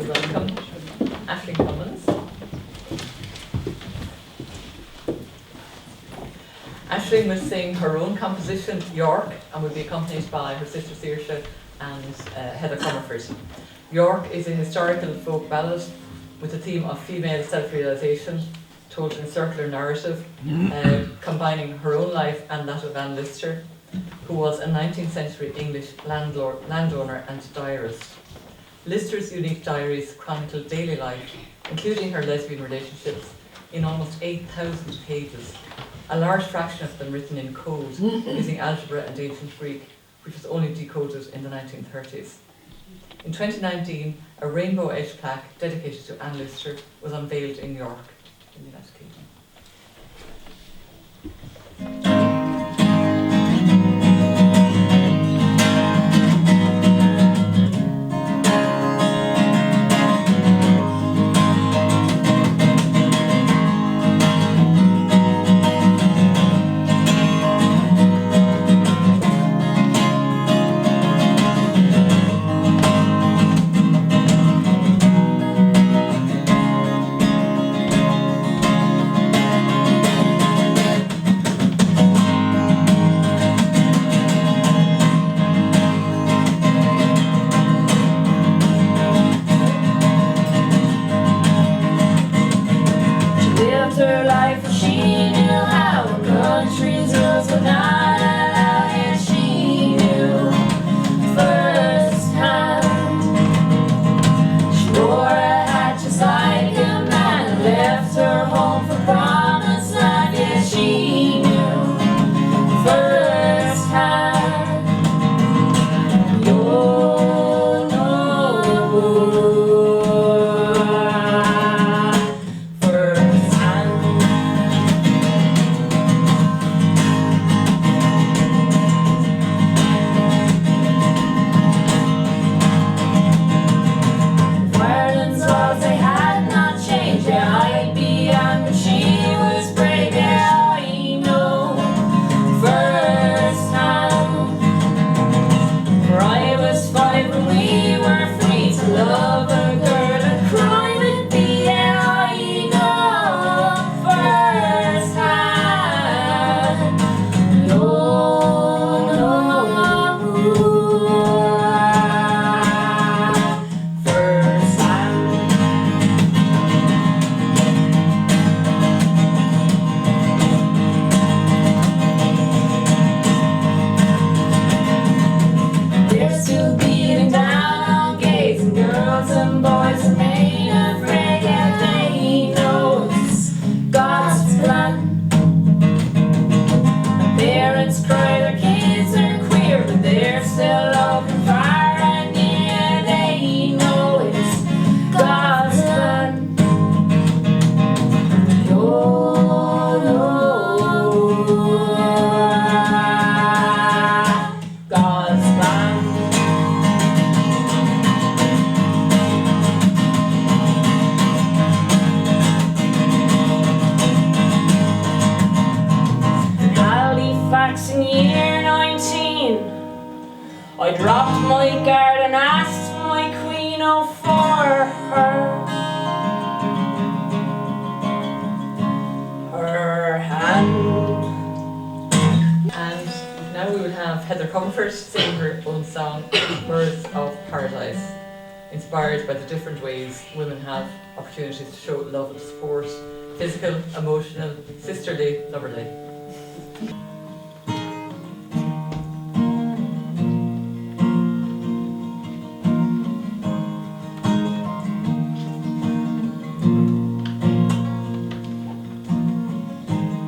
we welcome Eileen Cummins. Eileen will sing her own composition, York, and will be accompanied by her sister Saoirse and Heather Comerford. York is a historical folk ballad with a theme of female self-realisation, told in a circular narrative, combining her own life and that of Anne Lister, who was a 19th century English landowner and diarist. Lister's unique diaries chronicle daily life, including her lesbian relationships, in almost 8,000 pages, a large fraction of them written in code using algebra and ancient Greek, which was only decoded in the 1930s. In 2019, a rainbow edge plaque dedicated to Anne Lister was unveiled in York, in the United Kingdom. Inspired by the different ways women have opportunities to show love and support, physical, emotional, sisterly, loverly.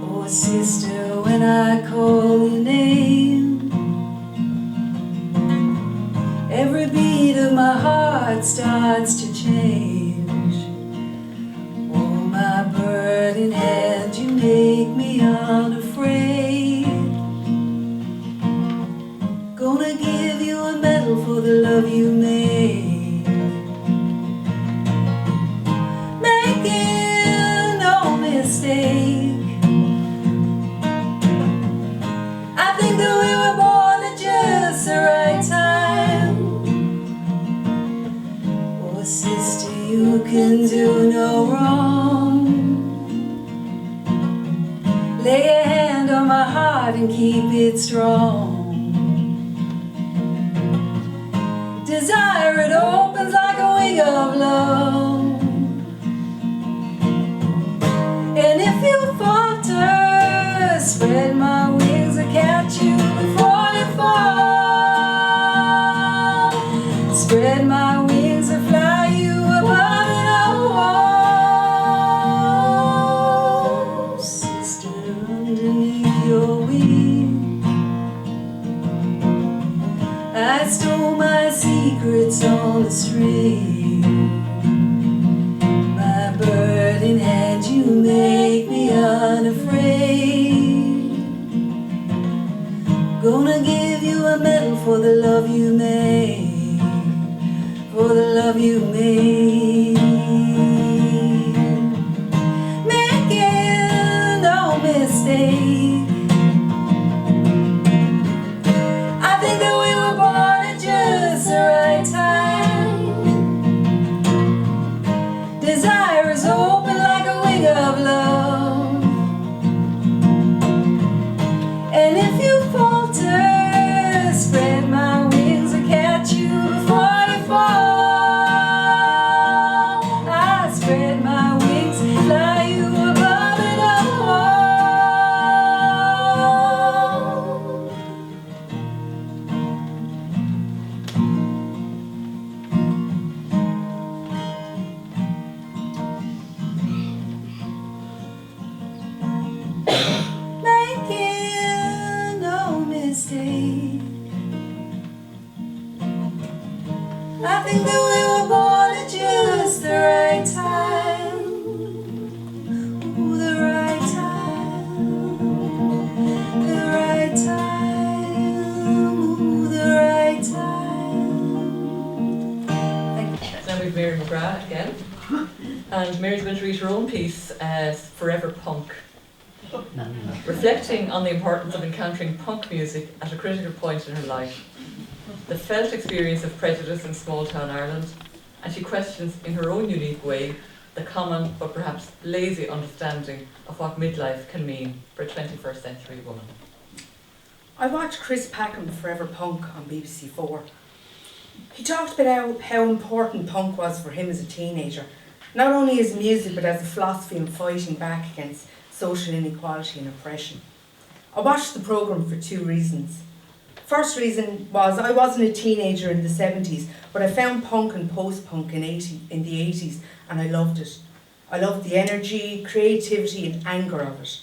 Oh sister, when I call your name, every beat of my heart starts to change. Oh, my burning hand, you make me unafraid. Gonna give you a medal for the love you made. Making no mistake, I think that we were born at just the right time. Oh, sister, you can do no wrong. Lay a hand on my heart and keep it strong. Desire, it opens like a wing of love. And if you falter, spread my wings and catch you before you fall. Spread my wings and fly you above it all. Sister, underneath your wing, I stole my secrets on the string. My bird in hand, you make me unafraid. Gonna give you a medal for the love you made, for the love you made. Making no mistake, I think that we were born at just the right time. Desire is open like a wing of love. And if you falter, spread my wings and catch you before you fall. I spread my wings, fly you above it all. Making no mistake, I think that we were born at just the right time. Ooh, the right time. The right time. Ooh, the right time. Thank you. Now we've Mary McGrath again. And Mary's going to read her own piece as Forever Punk. Reflecting on the importance of encountering punk music at a critical point in her life, the felt experience of prejudice in small town Ireland, and she questions in her own unique way the common but perhaps lazy understanding of what midlife can mean for a 21st century woman. I watched Chris Packham Forever Punk on BBC4. He talked about how important punk was for him as a teenager, not only as music but as a philosophy in fighting back against social inequality and oppression. I watched the programme for two reasons. First reason was I wasn't a teenager in the 70s, but I found punk and post-punk in the 80s and I loved it. I loved the energy, creativity and anger of it.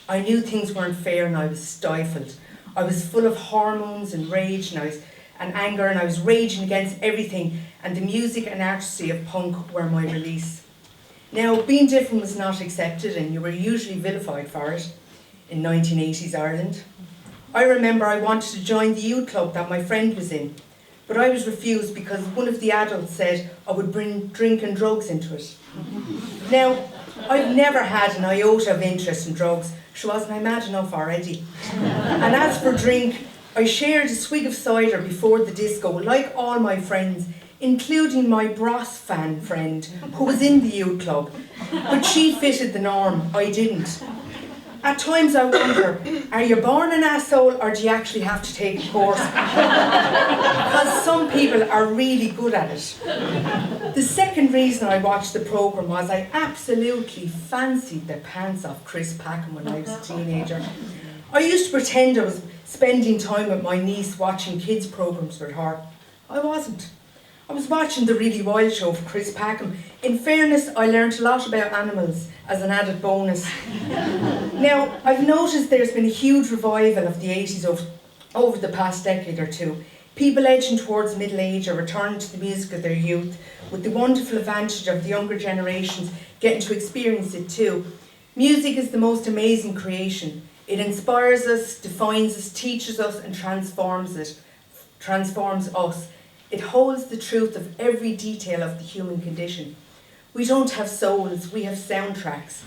I knew things weren't fair and I was stifled. I was full of hormones and rage and anger, and I was raging against everything, and the music and artistry of punk were my release. Now, being different was not accepted and you were usually vilified for it in 1980s Ireland. I remember I wanted to join the youth club that my friend was in, but I was refused because one of the adults said I would bring drink and drugs into it. Now, I've never had an iota of interest in drugs, so wasn't I mad enough already? And as for drink, I shared a swig of cider before the disco, like all my friends, including my Bros fan friend, who was in the youth club. But she fitted the norm, I didn't. At times I wonder, are you born an asshole or do you actually have to take a course? Because some people are really good at it. The second reason I watched the programme was I absolutely fancied the pants off Chris Packham when I was a teenager. I used to pretend I was spending time with my niece watching kids' programmes with her. I wasn't. I was watching the Really Wild Show for Chris Packham. In fairness, I learnt a lot about animals as an added bonus. Now, I've noticed there's been a huge revival of the 80s over the past decade or two. People edging towards middle age or returning to the music of their youth, with the wonderful advantage of the younger generations getting to experience it too. Music is the most amazing creation. It inspires us, defines us, teaches us and transforms us. It holds the truth of every detail of the human condition. We don't have souls, we have soundtracks.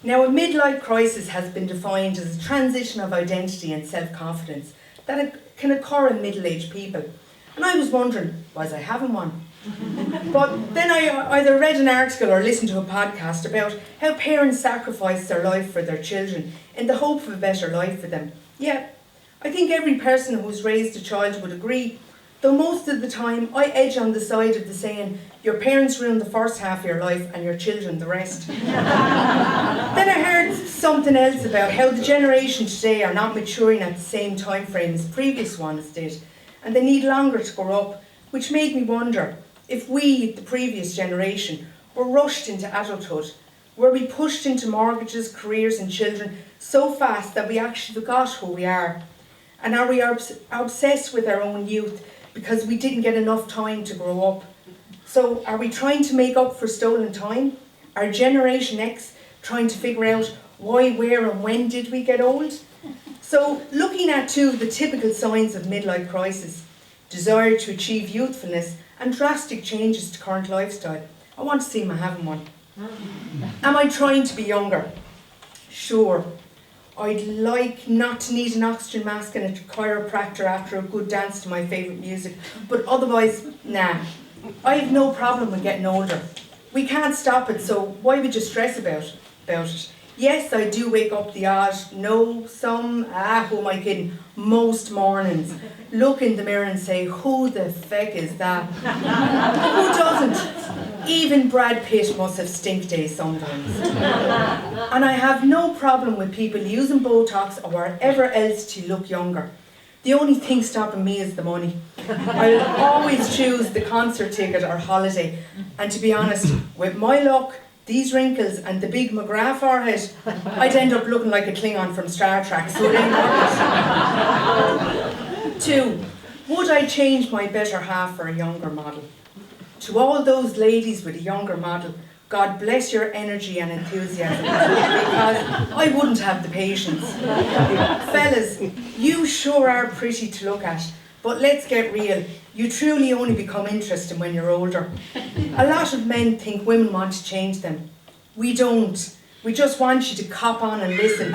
Now, a midlife crisis has been defined as a transition of identity and self-confidence that can occur in middle-aged people. And I was wondering, was I having one? But then I either read an article or listened to a podcast about how parents sacrifice their life for their children in the hope of a better life for them. Yeah, I think every person who's raised a child would agree, though most of the time I edge on the side of the saying, your parents ruin the first half of your life and your children the rest. Then I heard something else about how the generation today are not maturing at the same time frame as previous ones did, and they need longer to grow up, which made me wonder if we, the previous generation, were rushed into adulthood. Were we pushed into mortgages, careers and children so fast that we actually forgot who we are? And are we obsessed with our own youth because we didn't get enough time to grow up? So are we trying to make up for stolen time? Are Generation X trying to figure out why, where and when did we get old? So looking at the typical signs of midlife crisis, desire to achieve youthfulness and drastic changes to current lifestyle. I want to see am I having one. Am I trying to be younger? Sure. I'd like not to need an oxygen mask and a chiropractor after a good dance to my favourite music, but otherwise, nah. I have no problem with getting older. We can't stop it, so why would you stress about it? Yes, I do wake up the odd, who am I kidding, most mornings. Look in the mirror and say, who the feck is that? Who doesn't? Even Brad Pitt must have stink days sometimes. And I have no problem with people using Botox or whatever else to look younger. The only thing stopping me is the money. I'll always choose the concert ticket or holiday. And to be honest, with my luck, these wrinkles and the big McGrath forehead, I'd end up looking like a Klingon from Star Trek, so it ain't worth it. 2, would I change my better half for a younger model? To all those ladies with a younger model, God bless your energy and enthusiasm, because I wouldn't have the patience. Fellas, you sure are pretty to look at, but let's get real. You truly only become interesting when you're older. A lot of men think women want to change them. We don't. We just want you to cop on and listen.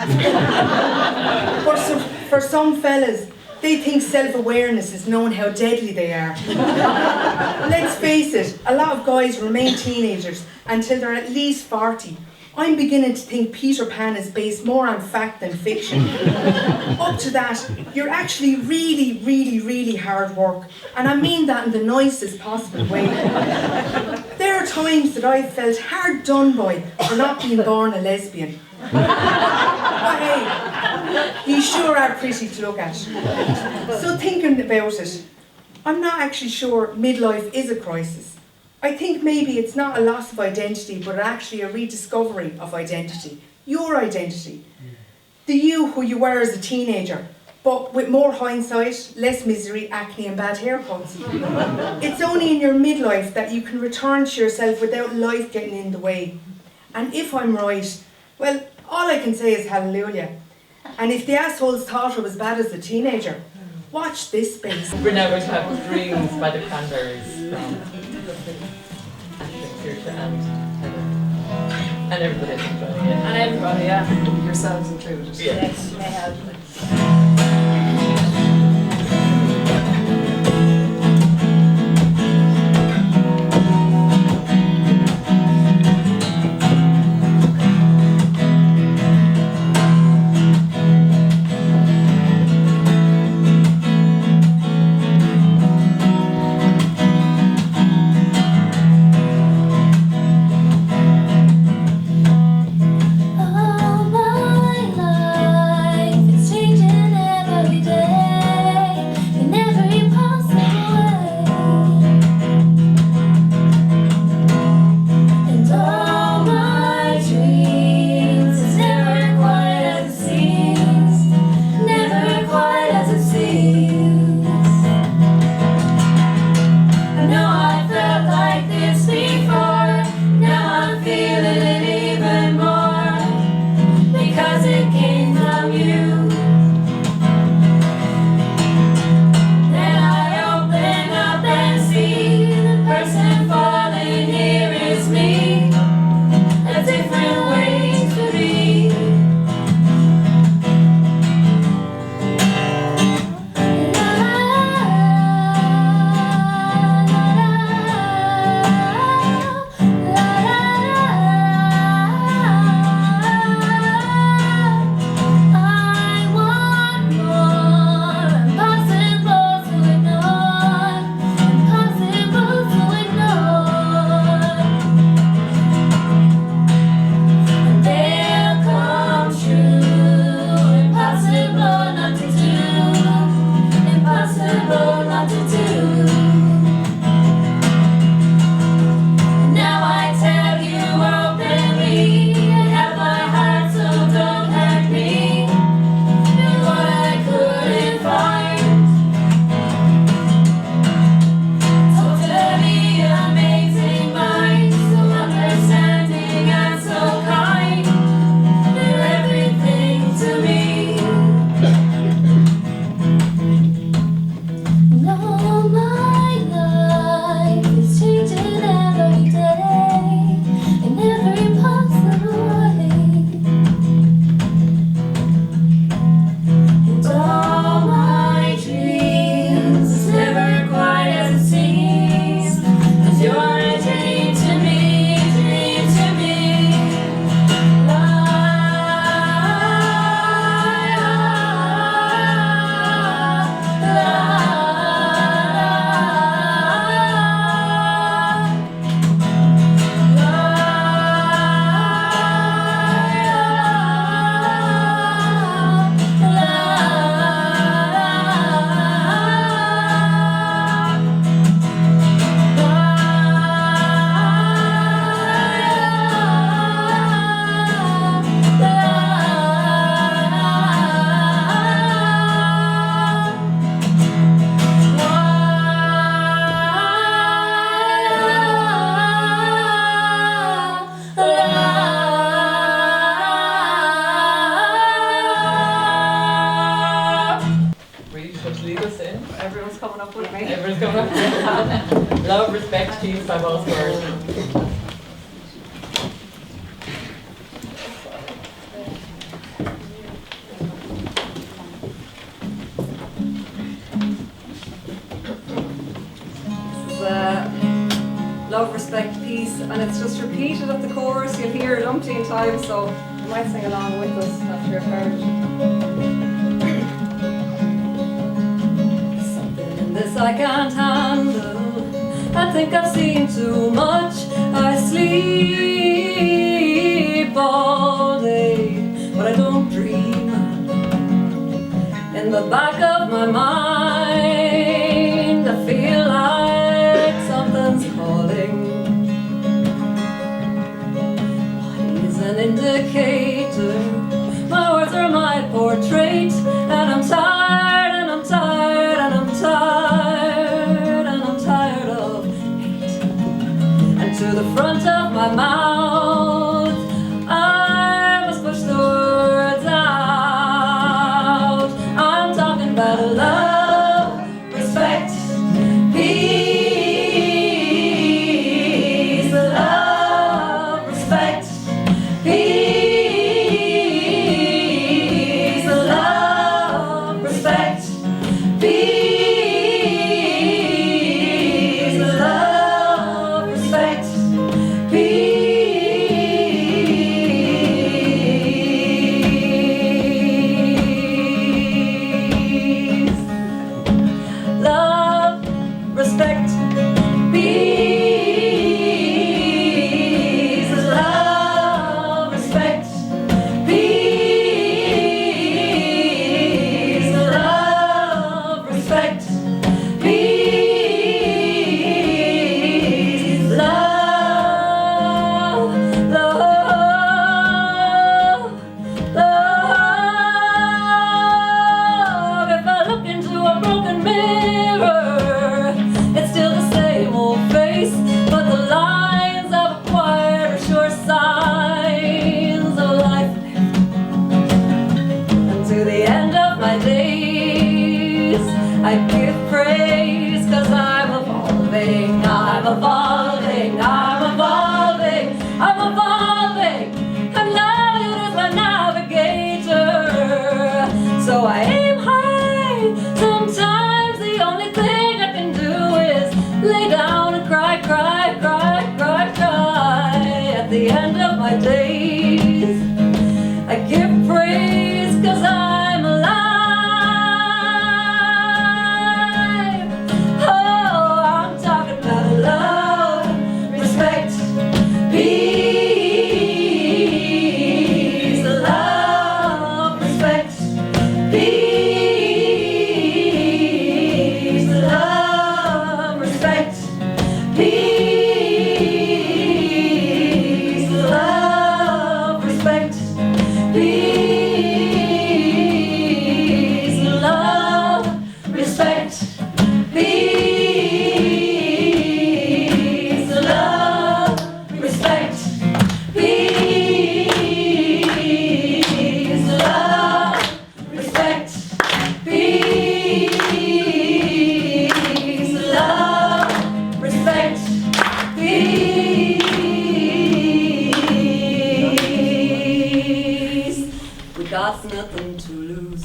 For some fellas, they think self-awareness is knowing how deadly they are. Let's face it, a lot of guys remain teenagers until they're at least 40. I'm beginning to think Peter Pan is based more on fact than fiction. Up to that, you're actually really, really, really hard work. And I mean that in the nicest possible way. There are times that I've felt hard done by for not being born a lesbian. But hey, you sure are pretty to look at. So thinking about it, I'm not actually sure midlife is a crisis. I think maybe it's not a loss of identity, but actually a rediscovery of identity. Your identity. The you who you were as a teenager, but with more hindsight, less misery, acne and bad haircuts. It's only in your midlife that you can return to yourself without life getting in the way. And if I'm right, well, all I can say is hallelujah. And if the assholes thought I was bad as a teenager, watch this space. We're now going to have Dreams by the Cranberries from Theresa and Heather. And everybody else enjoying it. And everybody, yeah. Yourselves included. Yes. They have. All my life it's changing. love, respect, peace, I was word. Love, respect, peace, and it's just repeated at the chorus. You'll hear it umpteen times, so you might sing along with us after you're part of it. Something in this I can't handle. I think I've seen too much. I sleep all day, but I don't dream. In the back of my mind, I feel like something's calling. Body's an indicator. My words are my portrait, and I'm tired, and I'm tired, and I'm tired, and I'm tired of hate. And to the front of my mouth, I must push the words out. I'm talking about love, respect, peace. Love, respect, peace. Love, respect, peace. Love, respect, peace. Love, respect, peace. Love, respect, peace. Love, respect, peace. Love, love, love. If I look into a broken mirror, it's still the same old face, but the lines I've acquired are sure signs of life lived. And to the end of my days, I give praise, 'cause I'm evolving, I'm evolving, I'm evolving, I'm evolving, and love is my navigator. So I aim high. Sometimes the only thing I can do is lay down and cry, cry, cry, cry, cry. At the end of my days, I give praise, 'cause I'm alive. Oh, I'm talking about love, respect, peace. Love, respect, peace. Love, respect, peace. Love, respect, peace. Love, respect, peace. Love, respect, peace. Love, respect, peace. Love, respect, peace. We got nothing to lose.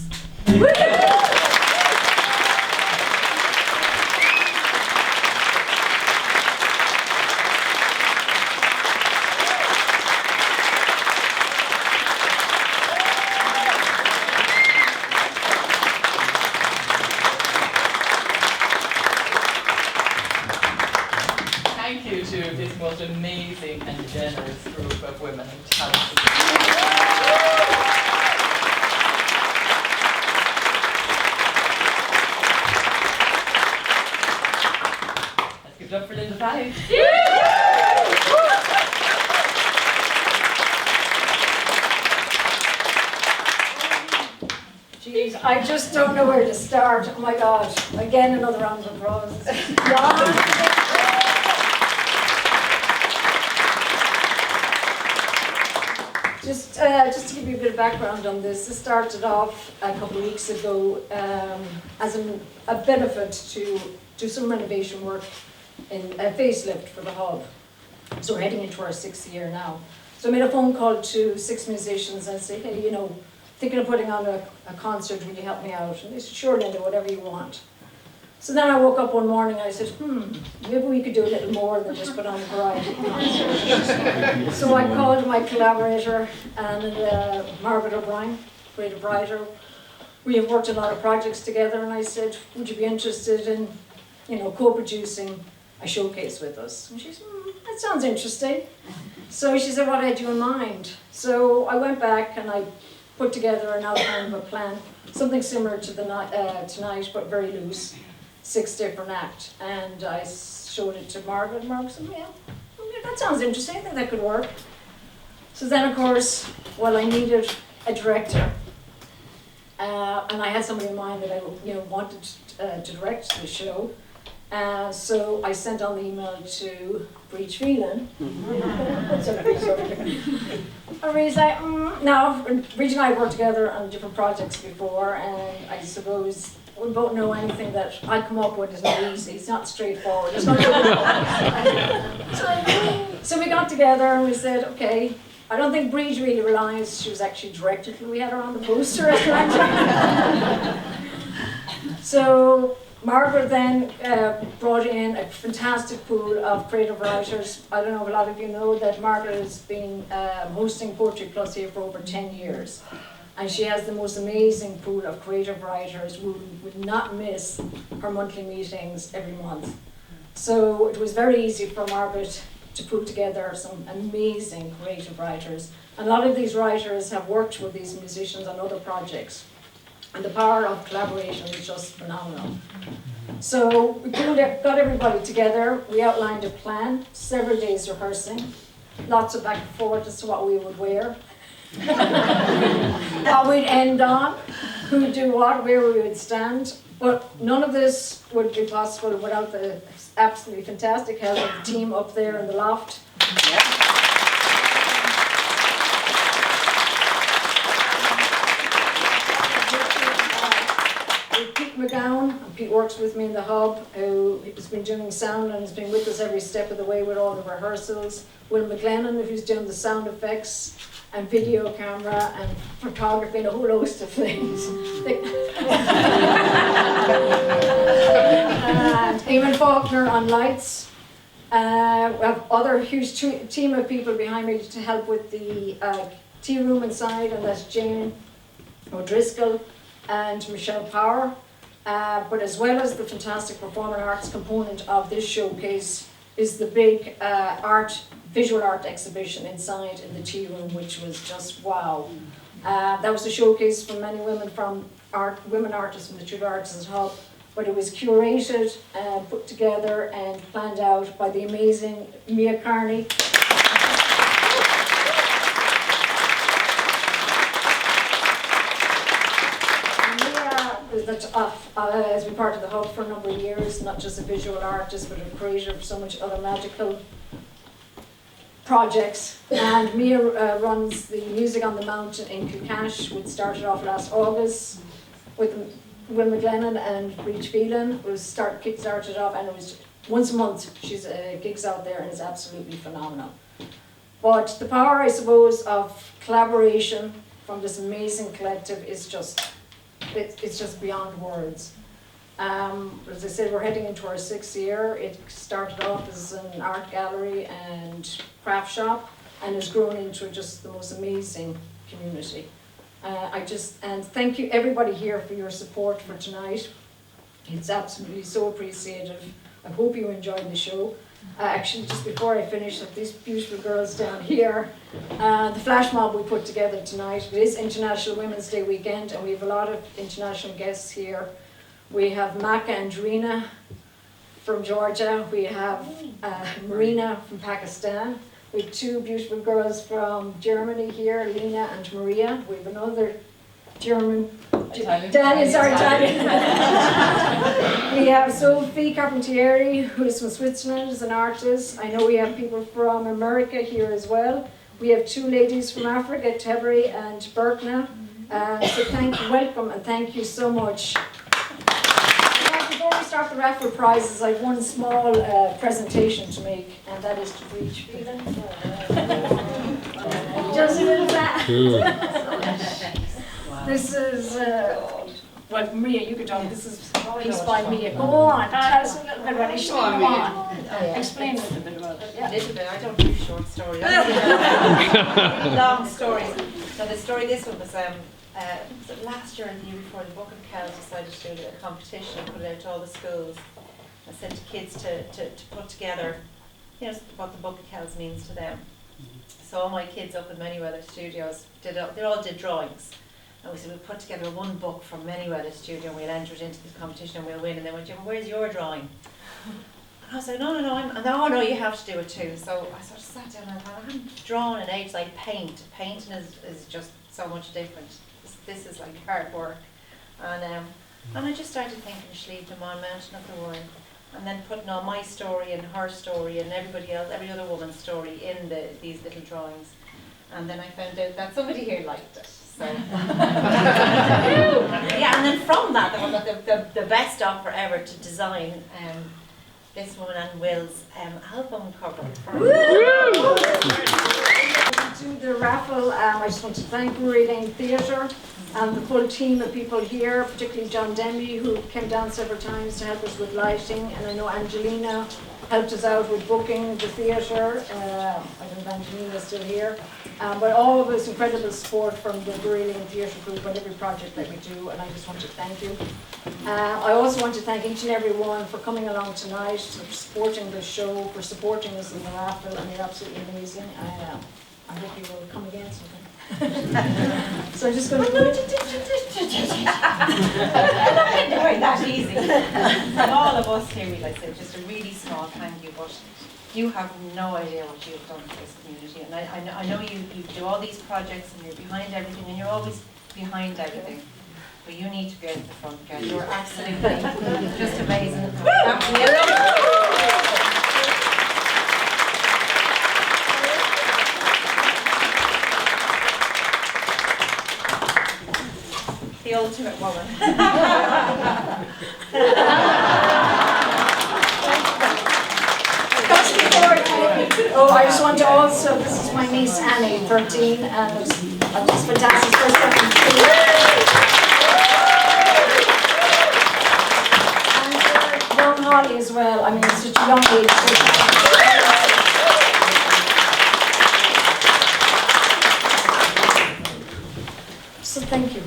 Thank you to this most amazing and generous group of women and talented. Let's give it up for Linda Valley. Jeez, I just don't know where to start. Oh my God. Again, another round of applause. Just to give you a bit of background on this, this started off a couple of weeks ago as a benefit to do some renovation work in a facelift for the hub. So we're heading into our 6th year now. So I made a phone call to 6 musicians and said, hey, you know, thinking of putting on a concert, will you help me out? And they said, sure, Linda, whatever you want. So then I woke up one morning and I said, maybe we could do a little more than just put on a variety concert. So I called my collaborator and Margaret O'Brien, creative writer. We have worked a lot of projects together, and I said, would you be interested in, you know, co-producing a showcase with us? And she said, that sounds interesting. So she said, what had you in mind? So I went back and I put together an outline of a plan, something similar to tonight, but very loose. 6 different acts, and I showed it to Margaret, and Margaret said, yeah, that sounds interesting, I think that could work. So then, of course, well, I needed a director, and I had somebody in mind that I wanted to direct the show, so I sent on the email to Breege Phelan. And he's like, now, Breege and I have worked together on different projects before, and I suppose we both know anything that I come up with is not easy. It's not straightforward. It's not so we got together and we said, okay, I don't think Breege really realised she was actually directed when we had her on the poster. So Margaret then brought in a fantastic pool of creative writers. I don't know if a lot of you know that Margaret has been hosting Poetry Plus here for over 10 years. And she has the most amazing pool of creative writers who would not miss her monthly meetings every month. So it was very easy for Margaret to put together some amazing creative writers. And a lot of these writers have worked with these musicians on other projects. And the power of collaboration is just phenomenal. So we got everybody together, we outlined a plan, several days rehearsing, lots of back and forth as to what we would wear. What we'd end on, who would do what, where we would stand. But none of this would be possible without the absolutely fantastic help of the team up there in the loft. Pete McGowan, and Pete works with me in the hub, who has been doing sound and has been with us every step of the way with all the rehearsals. Will McGlennon, who's doing the sound effects and video camera and photography and a whole host of things. And Eamon Faulkner on lights. We have other huge team of people behind me to help with the tea room inside, and that's Jane O'Driscoll and Michelle Power. But as well as the fantastic performing arts component of this showcase is the big visual art exhibition inside in the tea room, which was just wow. That was a showcase for many women women artists from the True Artists Hub, but it was curated, put together and planned out by the amazing Mia Carney. Has been part of the hub for a number of years, not just a visual artist, but a creator of so much other magical projects. And Mia runs the Music on the Mountain in Kilcash, which started off last August with Will McGlennon and Breege Phelan. It was kick-started off, and it was once a month. She's gigs out there, and it's absolutely phenomenal. But the power, I suppose, of collaboration from this amazing collective is just. It's just beyond words. As I said, we're heading into our 6th year. It started off as an art gallery and craft shop, and has grown into just the most amazing community. And thank you everybody here for your support for tonight. It's absolutely so appreciated. I hope you enjoyed the show. Actually, just before I finish, these beautiful girls down here, the flash mob we put together tonight. It is International Women's Day weekend, and we have a lot of international guests here. We have Maka and Rina from Georgia. We have Marina from Pakistan. We have 2 beautiful girls from Germany here, Lena and Maria. We have another German. Italian. We have Sophie Carpentieri, who is from Switzerland, is an artist. I know we have people from America here as well. We have 2 ladies from Africa, Tebri and Berkna. So welcome and thank you so much. Thank you very start the raffle prizes, I've one small presentation to make, and that is to Breege Phelan. Just a little that. This is, well, Maria, you could talk. This is a piece by Mia. Go on, tell us a little bit about it. Go on. Explain a little bit about it. A little bit. I don't do short stories. I do long stories. So the story, this one was last year and the year before, the Book of Kells decided to do a competition and put it out to all the schools and said to kids to put together, you know, what the Book of Kells means to them. So all my kids up in Mawie Studios they all did drawings. And we said we'll put together one book from Mawie Studio and we'll enter it into this competition and we'll win. And they went, where's your drawing? And I was like, no, you have to do it too. So I sort of sat down and I thought, I haven't drawn in ages like paint. Painting is just so much different. This is like hard work. And I just started thinking, Shleave them on Mountain of the World. And then putting all my story and her story and everybody else, every other woman's story in these little drawings. And then I found out that somebody here liked it. So yeah, and then from that, I got the best offer ever to design this woman and Will's album cover. To the raffle, I just want to thank Brewery Lane Theatre and the full team of people here, particularly John Denby, who came down several times to help us with lighting, and I know Angelina helped us out with booking the theatre. I don't know if Angelina's still here. But all of us incredible support from the Brewery Lane Theatre group on every project that we do, and I just want to thank you. I also want to thank each and every one for coming along tonight, for supporting the show, for supporting us in the raffle, and you're absolutely amazing. I hope you will come again sometime. So I'm just going to go. It's not quite that easy. From all of us here, we'd like to say just a really small thank you, but you have no idea what you have done for this community. And I know you do all these projects and you're behind everything and you're always behind everything. But you need to be out at the front again. You're absolutely just amazing. The ultimate woman. Oh, I just want to also, this is my niece Annie, 13, and it's fantastic for second school. And young Holly as well, I mean, it's such a young age. So thank you.